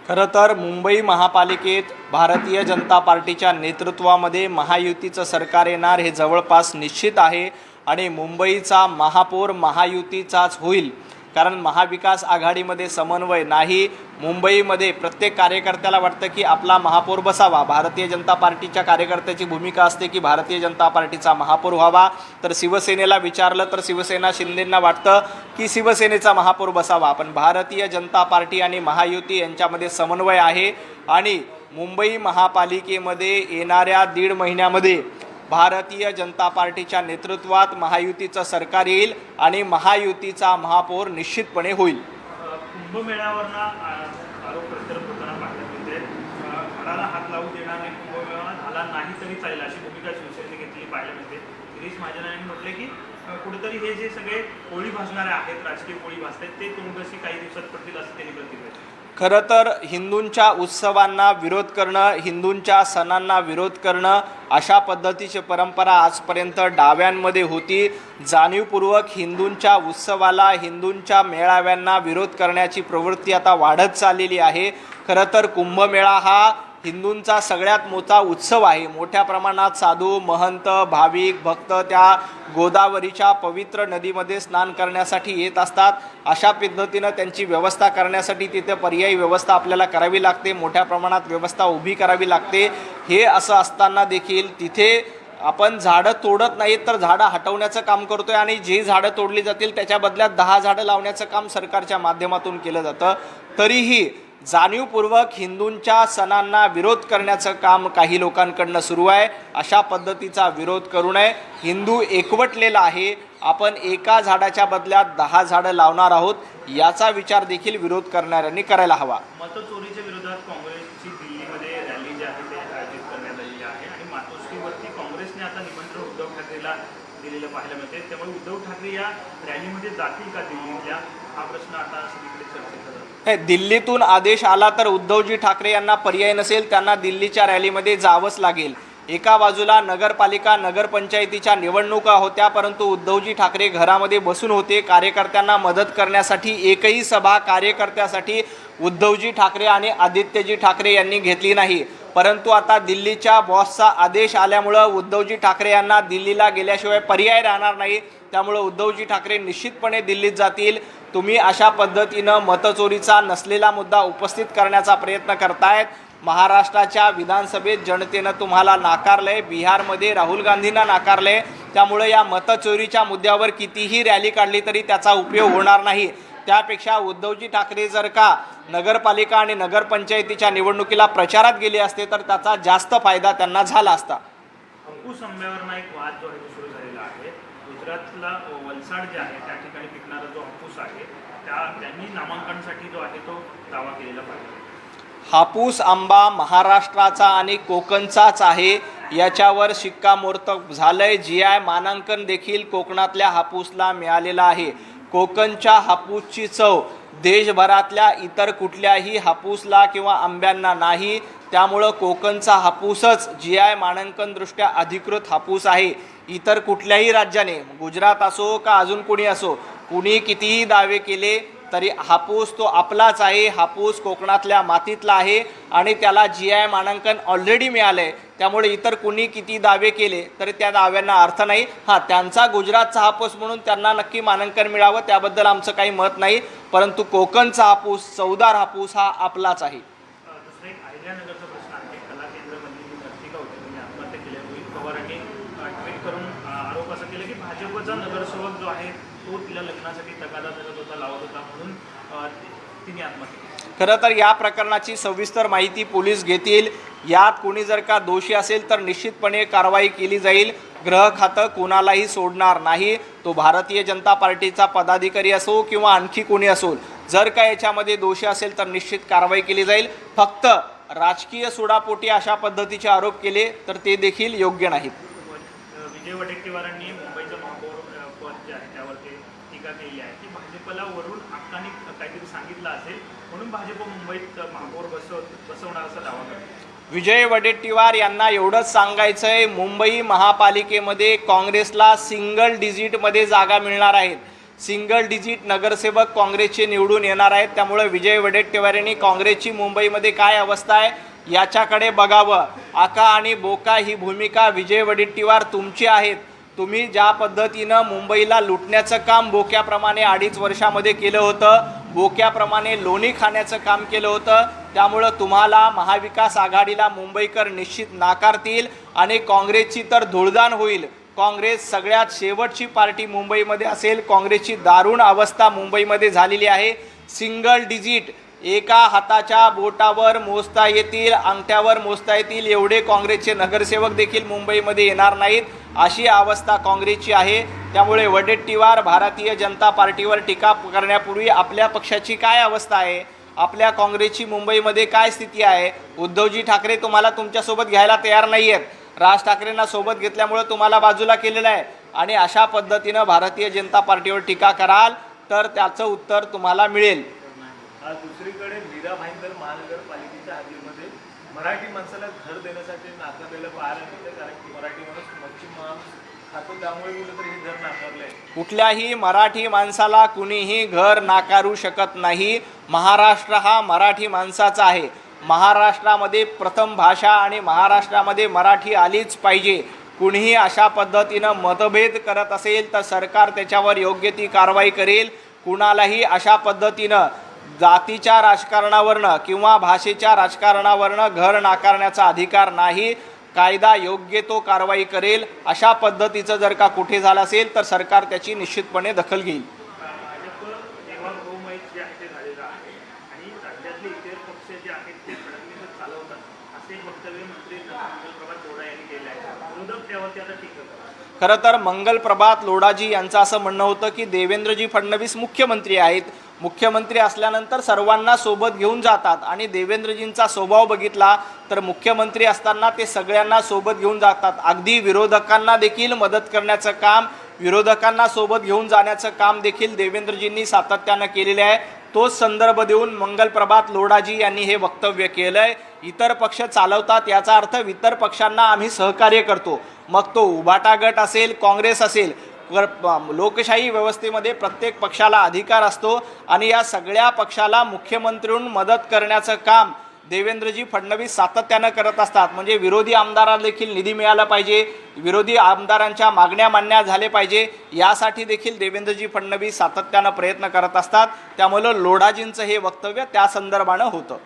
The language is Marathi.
खरं तर मुंबई महापालिकेत भारतीय जनता पार्टीच्या नेतृत्वामध्ये महायुतीचं सरकार येणार हे जवळपास निश्चित आहे आणि मुंबईचा महापौर महायुतीचाच होईल। कारण महाविकास आघाडीमध्ये समन्वय नाही। मुंबईमध्ये प्रत्येक कार्यकर्त्याला वाटतं की आपला महापौर बसावा। भारतीय जनता पार्टीच्या कार्यकर्त्याची भूमिका असते की भारतीय जनता पार्टीचा महापौर व्हावा। तर शिवसेनेला विचारलं तर शिवसेना शिंदेंना वाटतं की शिवसेनेचा महापौर बसावा। पण भारतीय जनता पार्टी आणि महायुती यांच्यामध्ये समन्वय आहे आणि मुंबई महापालिकेमध्ये येणाऱ्या 1.5 महिन्यामध्ये भारतीय जनता पार्टीच्या नेतृत्वात महायुतीचं सरकार येईल आणि महायुतीचा महापौर निश्चितपणे होईल। कुंभमेळ्यावरना आरोप प्रत्यारोप होताना पाहायला मिळते। घराला हात लावू देणार नाही, कुंभमेळा झाला नाही तरी चालेल अशी भूमिका शिवसेनेने घेतलेली पाहायला मिळते। गिरीश महाजन यांनी म्हटले की कुठेतरी हे जे सगळे पोळी भाजणारे आहेत, राजकीय पोळी भाजतात ते तुमच्याशी काही दिवसात पडतील असं त्यांनी प्रतिक्रिया दिली। खरं तर हिंदूंच्या उत्सवांना विरोध करणं, हिंदूंच्या सणांना विरोध करणं अशा पद्धतीची परंपरा आजपर्यंत डाव्यांमध्ये होती। जाणीवपूर्वक हिंदूंच्या उत्सवाला, हिंदूंच्या मेळाव्यांना विरोध करण्याची प्रवृत्ती आता वाढत चाललेली आहे। खरं तर कुंभमेळा हा हिंदूंचा सगळ्यात मोठा उत्सव आहे। मोठ्या प्रमाणात साधू, महंत, भाविक, भक्त त्या गोदावरीच्या पवित्र नदीमध्ये स्नान करण्यासाठी येत असतात। अशा पद्धतीनं त्यांची व्यवस्था करण्यासाठी तिथे पर्यायी व्यवस्था आपल्याला करावी लागते, मोठ्या प्रमाणात व्यवस्था उभी करावी लागते। हे असं असताना देखील तिथे आपण झाडं तोडत नाहीत तर झाडं हटवण्याचं काम करतोय आणि जे झाडं तोडली जातील त्याच्या बदल्यात 10 झाडं लावण्याचं काम सरकारच्या माध्यमातून केलं जातं। तरीही जाणीवपूर्वक हिंदूंच्या सणांना विरोध करण्याचं काम काही लोकांकडनं सुरू आहे। अशा पद्धतीचा विरोध करू नये। हिंदू एकवटलेला आहे, आपण एका झाडाच्या बदल्यात 10 झाडं लावणार आहोत याचा विचार देखील विरोध करणाऱ्यांनी करायला हवा। मतचोरीच्या विरोधात काँग्रेसची दिल्लीमध्ये रॅली जी आहे ते आयोजित करण्यात आलेली आहे आणि मातोश्रीवरती काँग्रेसने आता निमंत्रण उद्धव ठाकरेला दिलेलं पाहायला मिळते। त्यामुळे उद्धव ठाकरे या रॅलीमध्ये जातील का दिल्लीतल्या, हा प्रश्न आता सगळीकडे चर्चेत आहे। दिल्लीतून आदेश आला तर उद्धवजी ठाकरे यांना पर्याय नसेल, त्यांना दिल्लीच्या रॅलीमध्ये जावंच लागेल। एका बाजूला नगरपालिका नगरपंचायतीच्या निवडणुका होत्या, परंतु उद्धवजी ठाकरे घरामध्ये बसून होते। कार्यकर्त्यांना मदत करण्यासाठी एकही सभा कार्यकर्त्यासाठी उद्धवजी ठाकरे आणि आदित्यजी ठाकरे यांनी घेतली नाही। परंतु आता दिल्लीच्या बॉसचा आदेश आल्यामुळं उद्धवजी ठाकरे यांना दिल्लीला गेल्याशिवाय पर्याय राहणार नाही। त्यामुळे उद्धवजी ठाकरे निश्चितपणे दिल्लीत जातील। तुम्ही अशा पद्धतीनं मतचोरीचा नसलेला मुद्दा उपस्थित करण्याचा प्रयत्न करतायत। महाराष्ट्राच्या विधानसभेत जनतेनं तुम्हाला नाकारलंय, बिहारमध्ये राहुल गांधींना नाकारलंय। त्यामुळे या मतचोरीच्या मुद्द्यावर कितीही रॅली काढली तरी त्याचा उपयोग होणार नाही। त्यापेक्षा उद्धवजी ठाकरे जर का नगरपालिका आणि नगरपंचायतीच्या निवडणुकीला प्रचारात गेले असते तर त्याचा जास्त फायदा त्यांना झाला असता। हापूस आंब्यावरना एक वाद जो आहे तो सुरू झालेला आहे। गुजरातला वलसाड जे आहे त्या ठिकाणी पिकणारा जो हापूस आहे त्यांनी नामांकनासाठी जो आहे तो दावा केलेला पाहिजे। हापूस आंबा महाराष्ट्राचा आणि कोकणचाच आहे, याच्यावर शिक्कामोर्तब झालंय। GI मानांकन देखील कोकणातल्या हापूसला मिळालेलं आहे। कोकणच्या हापूसची चव देशभरातल्या इतर कुठल्याही हापूसला किंवा आंब्यांना नाही। त्यामुळं कोकणचा हापूसच GI मानांकनदृष्ट्या अधिकृत हापूस आहे। इतर कुठल्याही राज्याने, गुजरात असो का अजून कोणी असो, कुणी कितीही दावे केले तरी हापूस तो आपलाच आहे। हापूस कोकणातल्या मातीतला आहे आणि त्याला GI मानांकन ऑलरेडी मिळालं आहे। त्यामुळे इतर कुणी किती दावे केले तरी त्या दाव्यांना अर्थ नाही। त्यांचा गुजरातचा हापूस म्हणून त्यांना नक्की मानांकन मिळावं त्याबद्दल आमचं काही मत नाही, परंतु कोकणचा हापूस, चवदार हापूस हा आपलाच आहे। दुसरा एक अहिल्यानगरचा प्रश्न आहे। कला केंद्रामधली नर्तिका होती, त्यांनी आत्महत्या केली। रोहित पवारांनी ट्विट करून आरोप असा केला की भाजपचा नगरसेवक जो आहे तो तिला लग्नासाठी तगादा धरत होता, लावत होता, म्हणून तिने आत्महत्या केली। खरं तर या प्रकरणाची सविस्तर माहिती पोलीस घेतील। यात कोणी जर का दोषी असेल तर निश्चितपणे कारवाई केली जाईल। गृह खातं कोणालाही सोडणार नाही, तो भारतीय जनता पार्टीचा पदाधिकारी असो किंवा आणखी कोणी असो। जर का याच्यामध्ये दोषी असेल तर निश्चित कारवाई केली जाईल। फक्त राजकीय सुडापोटी अशा पद्धतीचे आरोप केले तर ते देखील योग्य नाहीत। विजय वडेट्टीवारांनी मुंबईचं महापौर पद जे आहे त्यावर ते टीका केली आहे की भाजपला वरून हक्काने काहीतरी सांगितलं असेल म्हणून भाजप मुंबईत महापौर बसवणार असा दावा करतो। विजय वडेट्टीवार यांना एवढंच सांगायचं आहे, मुंबई महापालिकेमध्ये काँग्रेसला सिंगल डिजिटमध्ये जागा मिळणार आहेत। सिंगल डिजिट नगरसेवक काँग्रेसचे निवडून येणार आहेत। त्यामुळे विजय वडेट्टीवार यांनी काँग्रेसची मुंबईमध्ये काय अवस्था आहे याच्याकडे बघावं। आका आणि बोका ही भूमिका विजय वडेट्टीवार तुमची आहेत। तुम्ही ज्या पद्धतीनं मुंबईला लुटण्याचं काम बोक्याप्रमाणे 2.5 वर्षामध्ये केलं होतं, बोक्याप्रमाणे लोणी खाण्याचं काम केलं होतं, त्यामुळं तुम्हाला महाविकास आघाडीला मुंबईकर निश्चित नाकारतील आणि काँग्रेसची तर धुळदाण होईल। काँग्रेस सगळ्यात शेवटची पार्टी मुंबईमध्ये असेल। काँग्रेसची दारुण अवस्था मुंबईमध्ये झालेली आहे। सिंगल डिजिट एका हाताच्या बोटावर मोजता येतील, अंगठ्यावर मोजता येतील एवढे काँग्रेसचे नगरसेवक देखील मुंबईमध्ये येणार नाहीत, अशी अवस्था काँग्रेसची आहे। त्यामुळे वडेट्टीवार भारतीय जनता पार्टीवर टीका करण्यापूर्वी आपल्या पक्षाची काय अवस्था आहे, आपल्या काँग्रेसची मुंबईमध्ये काय स्थिती आहे। उद्धवजी ठाकरे तुम्हाला तुमच्यासोबत घ्यायला तयार नाही आहेत। राज ठाकरेंना सोबत घेतल्यामुळे तुम्हाला बाजूला केलेलं आहे आणि अशा पद्धतीनं भारतीय जनता पार्टीवर टीका कराल तर त्याचं उत्तर तुम्हाला मिळेल। दुसरीकडे मीरा भाईंदर महानगरपालिकेच्या हद्दीमध्ये मराठी माणसाला घर देण्यासाठी नाकारलेलं पाहायला मिळतं, कारण की मराठी माणूस मच्छी मांस खातो, त्यामुळे कुठेतरी हे घर नाकारलंय। कुठल्याही मराठी माणसाला कुणीही घर नाकारू शकत नाही। महाराष्ट्र हा मराठी माणसाचा आहे। महाराष्ट्रामध्ये प्रथम भाषा आणि महाराष्ट्रामध्ये मराठी आलीच पाहिजे। कुणीही अशा पद्धतीनं मतभेद करत असेल तर सरकार त्याच्यावर योग्य ती कारवाई करेल। कुणालाही अशा पद्धतीनं जातीच्या राजकारणावरनं किंवा भाषेच्या राजकारणावरनं घर नाकारण्याचा अधिकार नाही। कायदा योग्य तो कारवाई करेल। अशा पद्धतीचं जर का कुठे झालं असेल तर सरकार त्याची निश्चितपणे दखल घेईल। भाजप तेव्हा बहुमत जे आहे ते झालेलं आहे आणि राज्यातले इतर पक्ष जे आहेत ते फडणवीसच चालवतात असे वक्तव्य मंत्री मंगलप्रभात लोढा यांनी केले आहे। विरोधक त्यावरती आता टीका करतात। खरं तर मंगलप्रभात लोढाजी यांचं असं म्हणणं होतं की देवेंद्रजी फडणवीस मुख्यमंत्री आहेत, मुख्यमंत्री असल्यानंतर सर्वांना सोबत घेऊन जातात आणि देवेंद्रजींचा स्वभाव बघितला तर मुख्यमंत्री असताना ते सगळ्यांना सोबत घेऊन जातात। अगदी विरोधकांना देखील मदत करण्याचं काम, विरोधकांना सोबत घेऊन जाण्याचं काम देखील देवेंद्रजींनी सातत्यानं केलेले आहे। तोच संदर्भ देऊन मंगलप्रभात लोढाजी यांनी हे वक्तव्य केलंय। इतर पक्ष चालवतात याचा अर्थ इतर पक्षांना आम्ही सहकार्य करतो, मग तो उभाटा गट असेल, काँग्रेस असेल। लोकशाही व्यवस्थेमध्ये प्रत्येक पक्षाला अधिकार असतो आणि या सगळ्या पक्षाला मुख्यमंत्रीहून मदत करण्याचं काम देवेंद्रजी फडणवीस सातत्यानं करत असतात। म्हणजे विरोधी आमदारांना देखील निधी मिळाला पाहिजे, विरोधी आमदारांच्या मागण्या मान्य झाल्या पाहिजे, यासाठी देखील देवेंद्रजी फडणवीस सातत्यानं प्रयत्न करत असतात। त्यामुळे लोढाजींचं हे वक्तव्य त्या संदर्भानं होतं।